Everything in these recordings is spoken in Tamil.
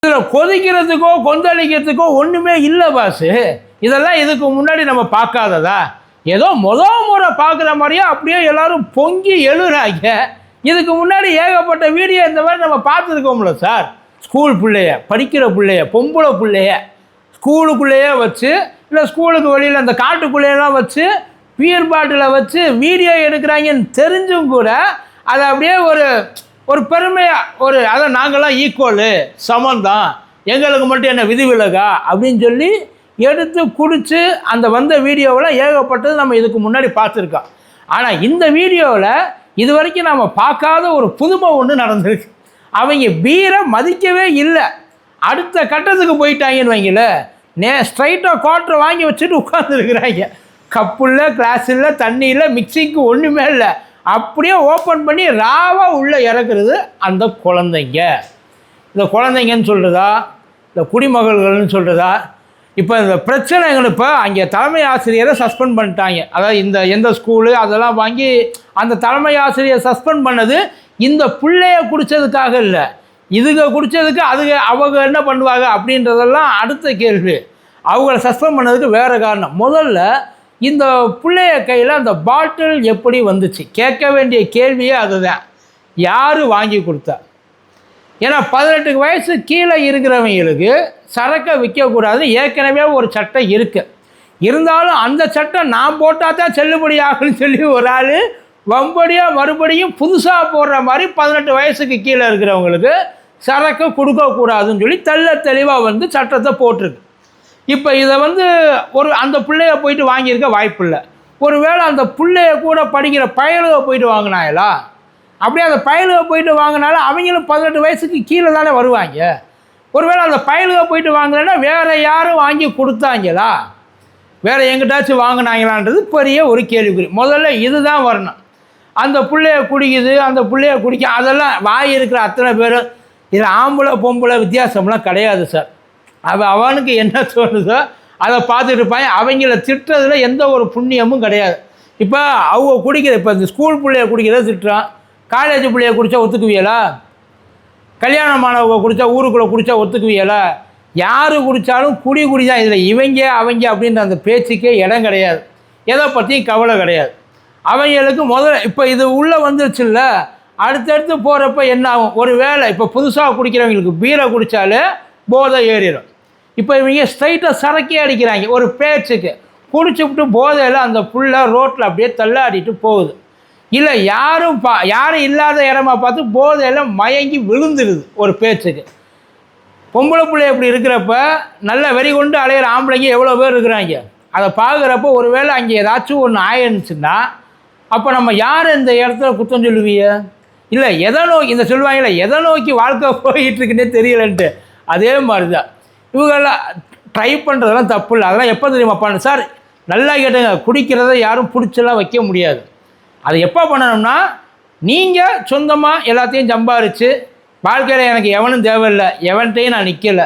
இதில் கொதிக்கிறதுக்கோ கொந்தளிக்கிறதுக்கோ ஒன்றுமே இல்லை பாஸு. இதெல்லாம் இதுக்கு முன்னாடி நம்ம பார்க்காததா? ஏதோ முறை பார்க்குற மாதிரியே அப்படியே எல்லாரும் பொங்கி எழுறாங்க. இதுக்கு முன்னாடி ஏகப்பட்ட வீடியோ இந்த மாதிரி நம்ம பார்த்துருக்கோம்ல சார். ஸ்கூல் பிள்ளைய, படிக்கிற பிள்ளைய, பொம்பளை பிள்ளைய ஸ்கூலுக்குள்ளேயே வச்சு, இல்லை ஸ்கூலுக்கு வெளியில் அந்த காட்டுக்குள்ளேயெல்லாம் வச்சு பீர் பாட்டிலை வச்சு வீடியோ எடுக்கிறாங்கன்னு தெரிஞ்சும் கூட அதை அப்படியே ஒரு பெருமையாக அதை நாங்கள்லாம் ஈக்குவலு, சமந்தான், எங்களுக்கு மட்டும் என்ன விதிவிலகா அப்படின்னு சொல்லி எடுத்து குடித்து அந்த வந்த வீடியோவில் ஏகப்பட்டது நம்ம இதுக்கு முன்னாடி பார்த்துருக்கோம். ஆனால் இந்த வீடியோவில் இது வரைக்கும் நம்ம பார்க்காத ஒரு புதுமை ஒன்று நடந்திருக்கு. அவங்க பீரை மதிக்கவே இல்லை. அடுத்த கட்டத்துக்கு போயிட்டாங்கன்னு வைங்கள, ஸ்ட்ரைட்டாக குவார்ட்டரை வாங்கி வச்சுட்டு உட்காந்துருக்குறாங்க. கப்பு இல்லை, கிளாஸ் இல்லை, தண்ணி இல்லை, மிக்சிங்க்கு ஒன்றுமே இல்லை. அப்படியே ஓப்பன் பண்ணி ராவாக உள்ளே இறக்குறது அந்த குழந்தைங்க. இந்த குழந்தைங்கன்னு சொல்கிறதா, இந்த குடிமகள்கள்னு சொல்கிறதா? இப்போ இந்த பிரச்சனைகள், இப்போ அங்கே தலைமை ஆசிரியரை சஸ்பெண்ட் பண்ணிட்டாங்க. அதாவது எந்த ஸ்கூலு அதெல்லாம் வாங்கி அந்த தலைமை ஆசிரியர் சஸ்பெண்ட் பண்ணது இந்த பிள்ளைய குடித்ததுக்காக இல்லை, இதுங்க குடித்ததுக்கு அவங்க என்ன பண்ணுவாங்க அப்படின்றதெல்லாம் அடுத்த கேள்வி. அவங்கள சஸ்பெண்ட் பண்ணதுக்கு வேறு காரணம். முதல்ல இந்த பிள்ளைய கையில் அந்த பாட்டில் எப்படி வந்துச்சு? கேட்க வேண்டிய கேள்வியே அதுதான். யார் வாங்கி கொடுத்தா? ஏன்னா 18 வயசு கீழே இருக்கிறவங்களுக்கு சரக்கை விற்கக்கூடாது, ஏற்கனவே ஒரு சட்டம் இருக்குது. இருந்தாலும் அந்த சட்டம் நான் போட்டால் தான் செல்லுபடி ஆகுன்னு சொல்லி ஒரு ஆள் வம்படியாக மறுபடியும் புதுசாக போடுற மாதிரி 18 வயசுக்கு கீழே இருக்கிறவங்களுக்கு சரக்கை கொடுக்கக்கூடாதுன்னு சொல்லி தெளிவாக சட்டத்தை போட்டிருக்கு. இப்போ இதை அந்த பிள்ளைய போயிட்டு வாங்கியிருக்க வாய்ப்பு இல்லை. ஒருவேளை அந்த பிள்ளைய கூட படிக்கிற பயலுக போயிட்டு வாங்கினாங்களா? அப்படியே அந்த பயலுக போயிட்டு வாங்கினாலும் அவங்களும் 18 வயசுக்கு கீழே தானே வருவாங்க. ஒருவேளை அந்த பயலுக போயிட்டு வாங்கலைன்னா வேறு யாரும் வாங்கி கொடுத்தாங்களா, வேறு எங்கிட்டாச்சும் வாங்கினாங்களான்றது பெரிய ஒரு கேள்விக்குறி. முதல்ல இதுதான் வரணும். அந்த பிள்ளைய குடிக்குது, அந்த பிள்ளைய குடிக்க, அதெல்லாம் வாய் இருக்கிற அத்தனை பேரும் இதில் ஆம்பளை பொம்பளை வித்தியாசம்லாம் கிடையாது சார். அவனுக்கு என்ன தோணுதோ அதை பார்த்துட்டு இருப்பாங்க. அவங்கள திட்டுறதுல எந்த ஒரு புண்ணியமும் கிடையாது. இப்போ அவங்க குடிக்கிற, இப்போ இந்த ஸ்கூல் பிள்ளைய குடிக்கிறத திட்டுறான், காலேஜ் பிள்ளைய குடித்தா ஒத்துக்குவியலா? கல்யாணமானவங்க குடித்தா, ஊருக்குள்ளே குடித்தா ஒத்துக்குவியலா? யார் குடித்தாலும் குடி தான். இதில் அவங்க அப்படின்ற அந்த பேச்சுக்கே இடம் கிடையாது. எதை பற்றியும் கவலை கிடையாது அவங்களுக்கு. முதல்ல இப்போ இது உள்ளே வந்துருச்சுல்ல, அடுத்தடுத்து போகிறப்ப என்ன ஆகும்? ஒரு வேளை இப்போ புதுசாக குடிக்கிறவங்களுக்கு பீரை குடித்தாலே போதை ஏறிடும். இப்போ இவங்க ஸ்ட்ரைட்டாக சரக்கே அடிக்கிறாங்க ஒரு பேச்சுக்கு. குடிச்சுவிட்டு போதையில் அந்த புள்ள ரோட்டில் அப்படியே தள்ளாடிட்டு போகுது. இல்லை யாரும் இல்லாத இடமா பார்த்து போதையில் மயங்கி விழுந்துடுது ஒரு பேச்சுக்கு. பொம்பளை பிள்ளை எப்படி இருக்கிறப்ப நல்ல வெறி கொண்டு அலையிற ஆம்பளைங்க எவ்வளோ பேர் இருக்கிறாங்க. அதை பார்க்குறப்ப ஒரு வேளை அங்கே ஏதாச்சும் ஒன்று ஆயிருந்துச்சுன்னா அப்போ நம்ம யார் இந்த இடத்துல குற்றம் சொல்லுவீங்க? இல்லை எதை நோக்கி இந்த சொல்லுவாங்களே, எதை நோக்கி வாழ்க்கை போயிட்டுருக்குன்னே தெரியலன்ட்டு. அதே மாதிரி தான் இவங்கெல்லாம் ட்ரை பண்ணுறதெல்லாம் தப்பு இல்லை. அதெல்லாம் எப்போ தெரியுமா பண்ண சார்? நல்லா கேட்டுங்க, குடிக்கிறத யாரும் பிடிச்செல்லாம் வைக்க முடியாது. அது எப்போ பண்ணணும்னா, நீங்கள் சொந்தமாக எல்லாத்தையும் சம்பாரித்து வாழ்க்கையில் எனக்கு எவனும் தேவையில்லை, எவன்கிட்டையும் நான் நிற்கலை,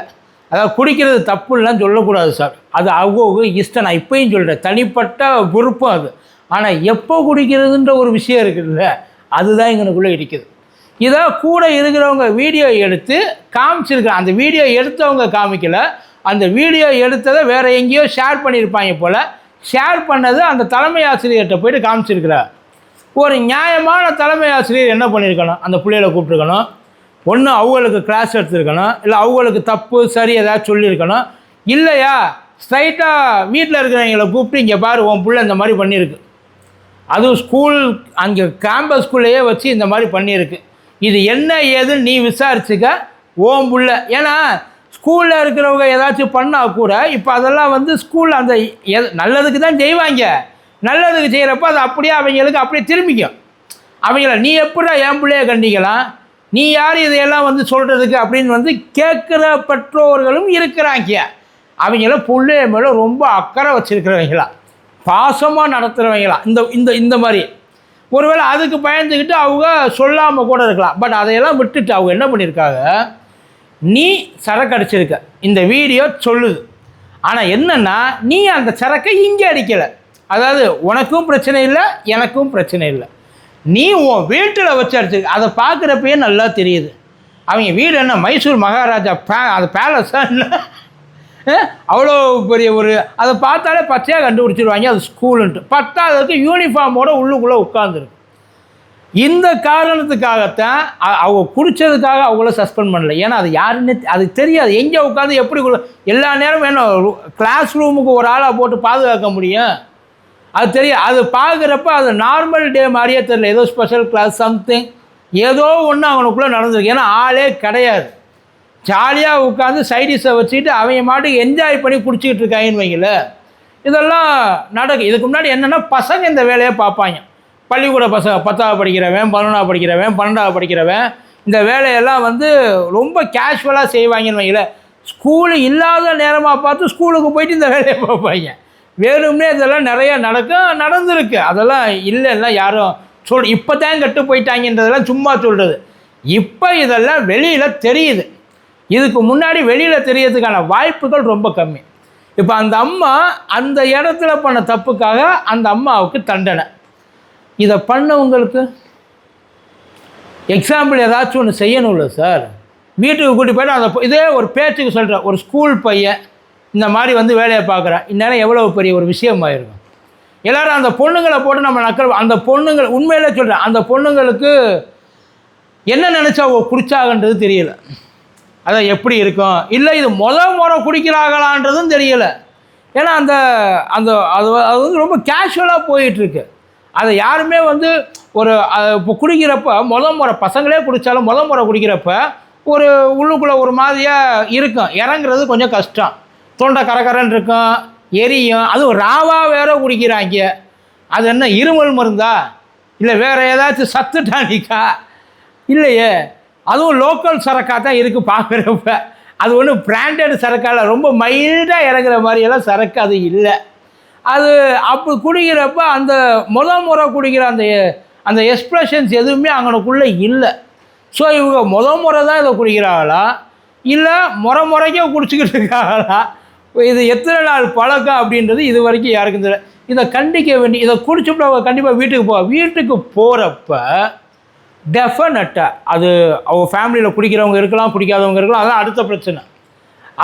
அதாவது குடிக்கிறது தப்பு இல்லைன்னு சொல்லக்கூடாது சார். அது அவங்க இஷ்டம். நான் இப்போயும் சொல்கிறேன், தனிப்பட்ட விருப்பம் அது. ஆனால் எப்போ குடிக்கிறதுன்ற ஒரு விஷயம் இருக்குதுல்ல, அதுதான் எங்களுக்குள்ளே இருக்குது. இதை கூட இருக்கிறவங்க வீடியோ எடுத்து காமிச்சிருக்காங்க. அந்த வீடியோ எடுத்தவங்க காமிக்கலை, அந்த வீடியோ எடுத்ததை வேறு எங்கேயோ ஷேர் பண்ணியிருப்பாங்க போல். ஷேர் பண்ணது அந்த தலைமை ஆசிரியர்கிட்ட போய்ட்டு காமிச்சிருக்கிறார். ஒரு நியாயமான தலைமை ஆசிரியர் என்ன பண்ணியிருக்கணும்? அந்த பிள்ளைகளை கூப்பிட்டுருக்கணும். ஒன்று அவங்களுக்கு கிளாஸ் எடுத்துருக்கணும், இல்லை அவங்களுக்கு தப்பு சரி ஏதாவது சொல்லியிருக்கணும். இல்லையா ஸ்ட்ரைட்டாக வீட்டில் இருக்கிறவங்களை கூப்பிட்டு இங்கே பாரு உன் பிள்ளை இந்த மாதிரி பண்ணியிருக்கு, அதுவும் ஸ்கூல் அங்கே கேம்பஸ்குள்ளேயே வச்சு இந்த மாதிரி பண்ணியிருக்கு, இது என்ன ஏதுன்னு நீ விசாரிச்சுக்க ஓம் புள்ள. ஏன்னா ஸ்கூலில் இருக்கிறவங்க ஏதாச்சும் பண்ணால் கூட இப்போ அதெல்லாம் ஸ்கூலில் அந்த நல்லதுக்கு தான் செய்வாங்க. நல்லதுக்கு செய்கிறப்ப அது அப்படியே அவங்களுக்கு அப்படியே திரும்பிக்கும். அவங்கள நீ எப்படா என் பிள்ளைய கண்டிக்கலாம், நீ யார் இதையெல்லாம் சொல்கிறதுக்கு அப்படின்னு கேட்குற பெற்றோர்களும் இருக்கிறாங்க. அவங்கள பிள்ளைய மேலே ரொம்ப அக்கறை வச்சுருக்கிறவங்களா, பாசமாக நடத்துகிறவங்களா இந்த மாதிரி. ஒருவேளை அதுக்கு பயந்துக்கிட்டு அவங்க சொல்லாமல் கூட இருக்கலாம். பட் அதையெல்லாம் விட்டுட்டு அவங்க என்ன பண்ணியிருக்காங்க, நீ சரக்கு அடிச்சிருக்க, இந்த வீடியோ சொல்லுது. ஆனால் என்னென்னா நீ அந்த சரக்கை இங்கே அடிக்கலை. அதாவது உனக்கும் பிரச்சனை இல்லை, எனக்கும் பிரச்சனை இல்லை, நீ உன் வீட்டில் வச்சு அடிச்சிருக்க. அதை பார்க்குறப்பயே நல்லா தெரியுது. அவங்க வீடு என்ன மைசூர் மகாராஜா அது பேலஸாக இல்லை, அவ்வளோ பெரிய ஒரு அதை பார்த்தாலே பச்சையாக கண்டுபிடிச்சிருவாங்க அது ஸ்கூலுன்ட்டு. 10ஆவதுக்கு யூனிஃபார்மோட உள்ளுக்குள்ளே உட்காந்துருக்கு. இந்த காரணத்துக்காகத்தான் அவங்க குடித்ததுக்காக அவங்கள சஸ்பெண்ட் பண்ணல. ஏன்னா அது யாருன்னு அது தெரியாது, எங்கே உட்காந்து எப்படி எல்லா நேரமும் என்ன கிளாஸ் ரூமுக்கு ஒரு ஆளாக போட்டு பாதுகாக்க முடியும், அது தெரியும். அது பார்க்குறப்ப அது நார்மல் டே மாதிரியே தெரியல, ஏதோ ஸ்பெஷல் கிளாஸ் சம்திங் ஏதோ ஒன்று அவனுக்குள்ளே நடந்திருக்கு. ஏன்னா ஆளே கிடையாது, ஜாலியாக உட்காந்து சைடிஷை வச்சுக்கிட்டு அவங்க மாட்டுக்கு என்ஜாய் பண்ணி குடிச்சிக்கிட்டு இருக்காங்கன்னு வைங்கள. இதெல்லாம் நடக்கும். இதுக்கு முன்னாடி என்னென்னா பசங்க இந்த வேலையை பார்ப்பாங்க. பள்ளிக்கூட பசங்க 10ஆவது படிக்கிறவன், 11ஆவது படிக்கிறவன், 12ஆவது படிக்கிறவன் இந்த வேலையெல்லாம் வந்து ரொம்ப கேஷுவலாக செய்வாங்கன்னு வைங்கள. ஸ்கூலு இல்லாத நேரமாக பார்த்து ஸ்கூலுக்கு போயிட்டு இந்த வேலையை பார்ப்பாங்க. வேணும்னே இதெல்லாம் நிறைய நடந்திருக்கு. அதெல்லாம் இல்லைன்னா யாரும் இப்போ தான் கெட்டு போயிட்டாங்கன்றதெல்லாம் சும்மா சொல்கிறது. இப்போ இதெல்லாம் வெளியில் தெரியுது. இதுக்கு முன்னாடி வெளியில் தெரியறதுக்கான வாய்ப்புகள் ரொம்ப கம்மி. இப்போ அந்த அம்மா அந்த இடத்துல பண்ண தப்புக்காக அந்த அம்மாவுக்கு தண்டனை. இதை பண்ணவங்களுக்கு எக்ஸாம்பிள் ஏதாச்சும் ஒன்று செய்யணும்ல சார். வீட்டுக்கு கூட்டி போய்ட்டு அந்த இதே ஒரு பேச்சுக்கு சொல்கிறேன், ஒரு ஸ்கூல் பையன் இந்த மாதிரி வந்து வேலையை பார்க்குறான், இந்நேரம் எவ்வளோ பெரிய ஒரு விஷயமாயிருக்கும். எல்லோரும் அந்த பொண்ணுங்களை போட்டு நம்ம நக்கல், அந்த பொண்ணுங்கள் உண்மையிலே சொல்கிறேன், அந்த பொண்ணுங்களுக்கு என்ன நினச்சா குடிச்சாகன்றது தெரியல. அதை எப்படி இருக்கும், இல்லை இது முறை குடிக்கிறாங்களான்றதும் தெரியலை. ஏன்னா அந்த அந்த அது அது வந்து ரொம்ப கேஷுவலாக போயிட்டுருக்கு. அதை யாருமே வந்து ஒரு இப்போ குடிக்கிறப்ப முறை பசங்களே குடித்தாலும் முறை குடிக்கிறப்ப ஒரு உள்ளுக்குள்ளே ஒரு மாதிரியாக இருக்கும், இறங்குறது கொஞ்சம் கஷ்டம், தொண்டை கரகரன்னு இருக்கும், எரியும். அதுவும் ராவாக வேற குடிக்கிறாங்க. அது என்ன இருமல் மருந்தா இல்லை வேறு ஏதாச்சும் சத்து டானிக்கா? இல்லையே, அதுவும் லோக்கல் சரக்காக தான் இருக்குது பார்க்குறப்ப. அது ஒன்றும் பிராண்டட் சரக்கால ரொம்ப மைல்டாக இறங்குற மாதிரியெல்லாம் சரக்கு அது இல்லை. அது அப்படி குடிக்கிறப்ப அந்த முறை குடிக்கிற அந்த அந்த எக்ஸ்ப்ரெஷன்ஸ் எதுவுமே அங்கனுக்குள்ளே இல்லை. ஸோ இவங்க முறை தான் இதை குடிக்கிறாங்களா இல்லை முறைக்கே குடிச்சிக்கிட்டு இருக்காங்களா, இது எத்தனை நாள் பழக்கம் அப்படின்றது இது வரைக்கும் யாருக்கும் தெரியல. இதை கண்டிக்க வேண்டி, இதை குடிச்சுட்டு அவங்க கண்டிப்பாக வீட்டுக்கு போகிறப்ப டெஃபினட்டாக அது அவங்க ஃபேமிலியில் குடிக்கிறவங்க இருக்கலாம், குடிக்காதவங்க இருக்கலாம், அதெல்லாம் அடுத்த பிரச்சனை.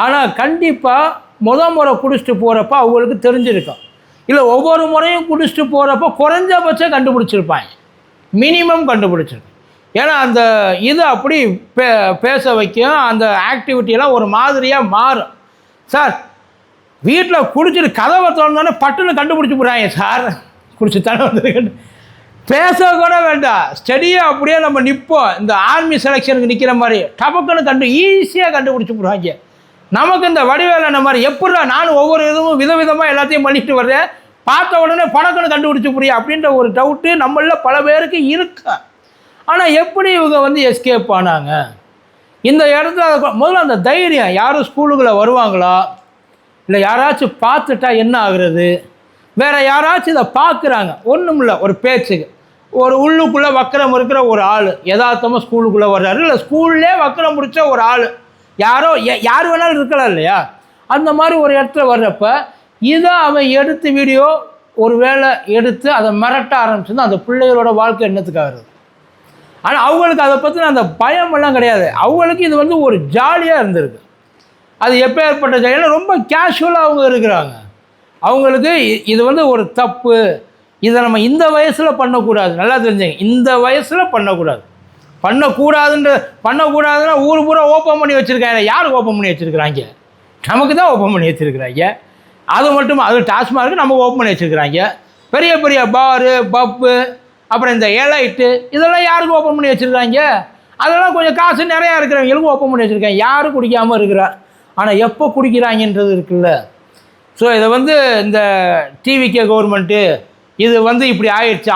ஆனால் கண்டிப்பாக முறை குடிச்சிட்டு போகிறப்ப அவங்களுக்கு தெரிஞ்சிருக்கும். இல்லை ஒவ்வொரு முறையும் குடிச்சிட்டு போகிறப்ப குறைஞ்சபட்சம் கண்டுபிடிச்சிருப்பாங்க, மினிமம் கண்டுபிடிச்சிருக்கேன். ஏன்னா அந்த இது அப்படி பேச வைக்கும், அந்த ஆக்டிவிட்டியெல்லாம் ஒரு மாதிரியாக மாறும். சார் வீட்டில் குடிச்சிட்டு கதவை திறந்தோன்னே பட்டுன்னு கண்டுபிடிச்சி போகிறாங்க சார், குடிச்சு தானே வந்துருக்கு, பேச கூட வேண்டாம், ஸ்டடியாக அப்படியே நம்ம நிற்போம். இந்த ஆர்மி செலெக்ஷனுக்கு நிற்கிற மாதிரி டபக்குன்னு ஈஸியாக கண்டுபிடிச்சி போடுவாங்க. நமக்கு இந்த வடிவேலன மாதிரி எப்படா நானும் ஒவ்வொரு இதுவும் விதவிதமாக எல்லாத்தையும் பண்ணிட்டு வர்றேன், பார்த்த உடனே பணக்குன்னு கண்டுபிடிச்சி புரியும் அப்படின்ற ஒரு டவுட்டு நம்மளில் பல பேருக்கு இருக்கு. ஆனால் எப்படி இவங்க வந்து எஸ்கேப் ஆனாங்க இந்த இடத்துல? முதல்ல அந்த தைரியம், யாரும் ஸ்கூலுக்குள்ளே வருவாங்களா, இல்லை யாராச்சும் பார்த்துட்டா என்ன ஆகுறது, வேறு யாராச்சும் இதை பார்க்குறாங்க, ஒன்றும் இல்லை ஒரு பேச்சுக்கு ஒரு உள்ளுக்குள்ளே வக்கரம் இருக்கிற ஒரு ஆள் யதார்த்தமாக ஸ்கூலுக்குள்ளே வர்றாரு, இல்லை ஸ்கூல்லே வக்கரம் முடித்த ஒரு ஆள் யார் வேணாலும் இருக்கலாம் இல்லையா, அந்த மாதிரி ஒரு இடத்துல வர்றப்ப இதை அவன் எடுத்து வீடியோ ஒரு வேளை எடுத்து அதை மிரட்ட ஆரம்பிச்சுன்னா அந்த பிள்ளைகளோட வாழ்க்கை என்னத்துக்காகிறது. ஆனால் அவங்களுக்கு அதை பற்றின அந்த பயமெல்லாம் கிடையாது, அவங்களுக்கு இது வந்து ஒரு ஜாலியாக இருந்திருக்கு. அது எப்போ ஏற்பட்ட ஜாலியாக ரொம்ப கேஷுவலாக அவங்க இருக்கிறாங்க. அவங்களுக்கு இது வந்து ஒரு தப்பு, இதை நம்ம இந்த வயசில் பண்ணக்கூடாது, நல்லா தெரிஞ்சுங்க, இந்த வயசில் பண்ணக்கூடாதுன்னா ஊர் பூரா ஓப்பன் பண்ணி வச்சுருக்காங்க. யாருக்கு ஓப்பன் பண்ணி வச்சுருக்குறாங்க? நமக்கு தான் ஓப்பன் பண்ணி வச்சுருக்குறாங்க. அது மட்டும் அது டாஸ்மார்க்கு நம்ம ஓப்பன் பண்ணி வச்சுருக்குறாங்க. பெரிய பெரிய பாரு பப்பு அப்புறம் இந்த எலைட்டு இதெல்லாம் யாருக்கு ஓப்பன் பண்ணி வச்சுருக்காங்க? அதெல்லாம் கொஞ்சம் காசு நிறையா இருக்கிறவங்களுக்கும் ஓப்பன் பண்ணி வச்சுருக்காங்க. யாரும் குடிக்காமல் இருக்கிறா, ஆனால் எப்போ குடிக்கிறாங்கன்றது இருக்குல்ல. ஸோ இதை வந்து இந்த டிவிகே கவர்மெண்ட்டு இது வந்து இப்படி ஆயிடுச்சு.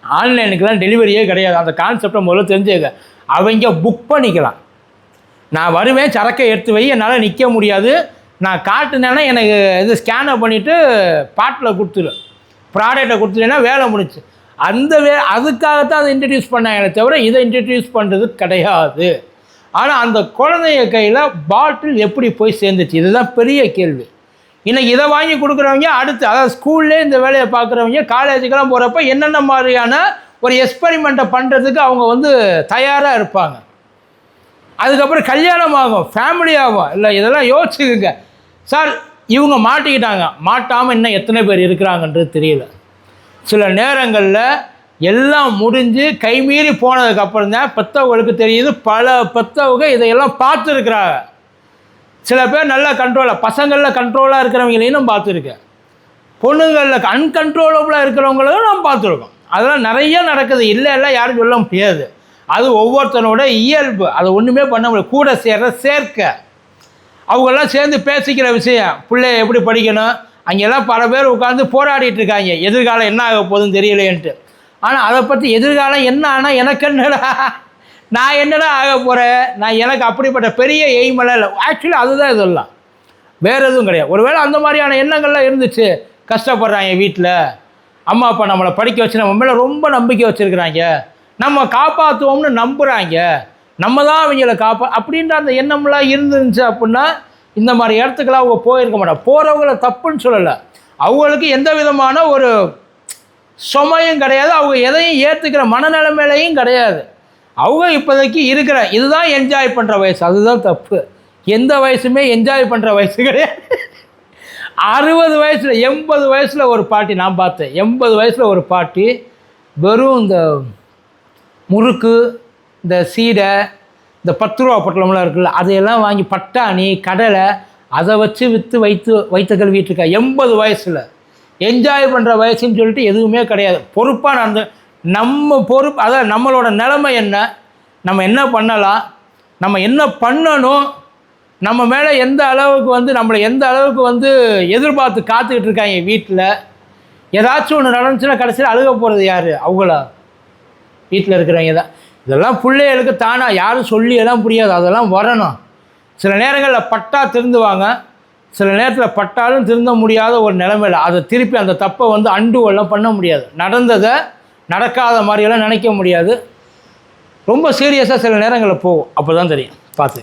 ஆன்லைனுக்கெலாம் டெலிவரியே கிடையாது. அந்த கான்செப்டை முதல்ல தெரிஞ்சுக்க. அவங்க புக் பண்ணிக்கலாம், நான் வருவேன் சரக்கை எடுத்து வை, என்னால் நிற்க முடியாது, நான் காட்டுனேன்னா எனக்கு இது ஸ்கேனை பண்ணிவிட்டு பாட்டில் கொடுத்துரு, ப்ராடக்டை கொடுத்துட்டேன்னா வேலை முடிச்சு. அதுக்காகத்தான் அதை இன்ட்ரடியூஸ் பண்ணாங்க தவிர இதை இன்ட்ரடியூஸ் பண்ணுறது கிடையாது. ஆனால் அந்த குழந்தைய கையில் பாட்டில் எப்படி போய் சேர்ந்துச்சு, இதுதான் பெரிய கேள்வி. இன்றைக்கி இதை வாங்கி கொடுக்குறவங்க அடுத்து, அதாவது ஸ்கூல்லே இந்த வேலையை பார்க்குறவங்க காலேஜுக்கெல்லாம் போகிறப்ப என்னென்ன மாதிரியான ஒரு எக்ஸ்பெரிமெண்ட்டை பண்ணுறதுக்கு அவங்க வந்து தயாராக இருப்பாங்க. அதுக்கப்புறம் கல்யாணம் ஆகும், ஃபேமிலி ஆகும். இல்லை, இதெல்லாம் யோசிச்சுக்குங்க சார். இவங்க மாட்டிக்கிட்டாங்க, மாட்டாமல் இன்னும் எத்தனை பேர் இருக்கிறாங்கன்றது தெரியல. சில நேரங்களில் எல்லாம் முடிஞ்சு கைமீறி போனதுக்கப்புறம் தான் பெற்றவங்களுக்கு தெரியுது. பல பெற்றவங்க இதையெல்லாம் பார்த்துருக்குறாங்க. சில பேர் நல்ல கண்ட்ரோலாக, பசங்களில் கண்ட்ரோலாக இருக்கிறவங்களையும் நான் பார்த்துருக்கேன். பொண்ணுங்களில் அன்கண்ட்ரோலபுளாக இருக்கிறவங்களும் நான் பார்த்துருக்கோம். அதெல்லாம் நிறைய நடக்குது. இல்லை யாரும் சொல்ல முடியாது. அது ஒவ்வொருத்தனோட இயல்பு. அதை ஒன்றுமே பண்ண முடியாது. கூட சேர்க்க அவங்கெல்லாம் சேர்ந்து பேசிக்கிற விஷயம், பிள்ளைய எப்படி படிக்கணும், அங்கெல்லாம் பல பேர் உட்காந்து போராடிட்டு இருக்காங்க, எதிர்காலம் என்ன ஆக போகுதுன்னு தெரியலேன்ட்டு. ஆனால் அதை பற்றி எதிர்காலம் என்ன ஆனால் எனக்கு என்னடா, நான் என்னடா ஆக போகிறேன், எனக்கு அப்படிப்பட்ட பெரிய எய்மெல்லாம் இல்லை. ஆக்சுவலி அதுதான் இதெல்லாம், வேறு எதுவும் கிடையாது. ஒருவேளை அந்த மாதிரியான எண்ணங்கள்லாம் இருந்துச்சு, கஷ்டப்படுறாங்க வீட்டில், அம்மா அப்பா நம்மளை படிக்க வச்சு நம்ம மேலே ரொம்ப நம்பிக்கை வச்சுருக்குறாங்க, நம்ம காப்பாற்றுவோம்னு நம்புகிறாங்க, நம்ம தான் அவங்கள அப்படின்ற அந்த எண்ணம்லாம் இருந்துருந்துச்சு அப்படின்னா இந்த மாதிரி இடத்துக்கெல்லாம் அவங்க போயிருக்க மாட்டாங்க. போகிறவங்கள தப்புன்னு சொல்லலை, அவங்களுக்கு எந்த விதமான ஒரு சுமையும் கிடையாது, அவங்க எதையும் ஏற்றுக்கிற மனநிலைமையிலையும் கிடையாது. அவங்க இப்போதைக்கு இருக்கிற இதுதான் என்ஜாய் பண்ணுற வயசு. அதுதான் தப்பு. எந்த வயசுமே என்ஜாய் பண்ணுற வயசு கிடையாது. 60 வயசில் 80 வயசில் ஒரு பாட்டி நான் பார்த்தேன். 80 வயசில் ஒரு பாட்டி வெறும் இந்த முறுக்கு, இந்த சீடை, இந்த 10 ரூபா பொட்டலம்லாம் இருக்குல்ல, அதையெல்லாம் வாங்கி பட்டாணி, கடலை, அதை வச்சு விற்று வைத்த கழுவிட்டுருக்கா. 80 வயசில் என்ஜாய் பண்ணுற வயசுன்னு சொல்லிட்டு எதுவுமே கிடையாது. பொறுப்பாக நம்ம பொறுப்பு, அதாவது நம்மளோட நிலைமை என்ன, நம்ம என்ன பண்ணலாம், நம்ம என்ன பண்ணணும், நம்ம மேலே எந்த அளவுக்கு நம்மளை எந்த அளவுக்கு எதிர்பார்த்து காத்துக்கிட்டு இருக்காங்க வீட்டில். ஏதாச்சும் ஒன்று நடந்துச்சுன்னா கடைசியில் அழுக போகிறது யார்? அவங்களா? வீட்டில் இருக்கிறவங்க தான். இதெல்லாம் பிள்ளைகளுக்கு தானாக யாரும் சொல்லியெல்லாம் புரியாது, அதெல்லாம் வரணும். சில நேரங்களில் பட்டா திருந்துவாங்க, சில நேரத்தில் பட்டாலும் திருந்த முடியாத ஒரு நிலைமையில் அதை திருப்பி அந்த தப்பை அண்டுவெல்லாம் பண்ண முடியாது. நடந்ததை நடக்காத மாதிரியெல்லாம் நினைக்க முடியாது. ரொம்ப சீரியஸாக சில நேரங்களில் போகும். அப்போ தான் தெரியும். பார்த்து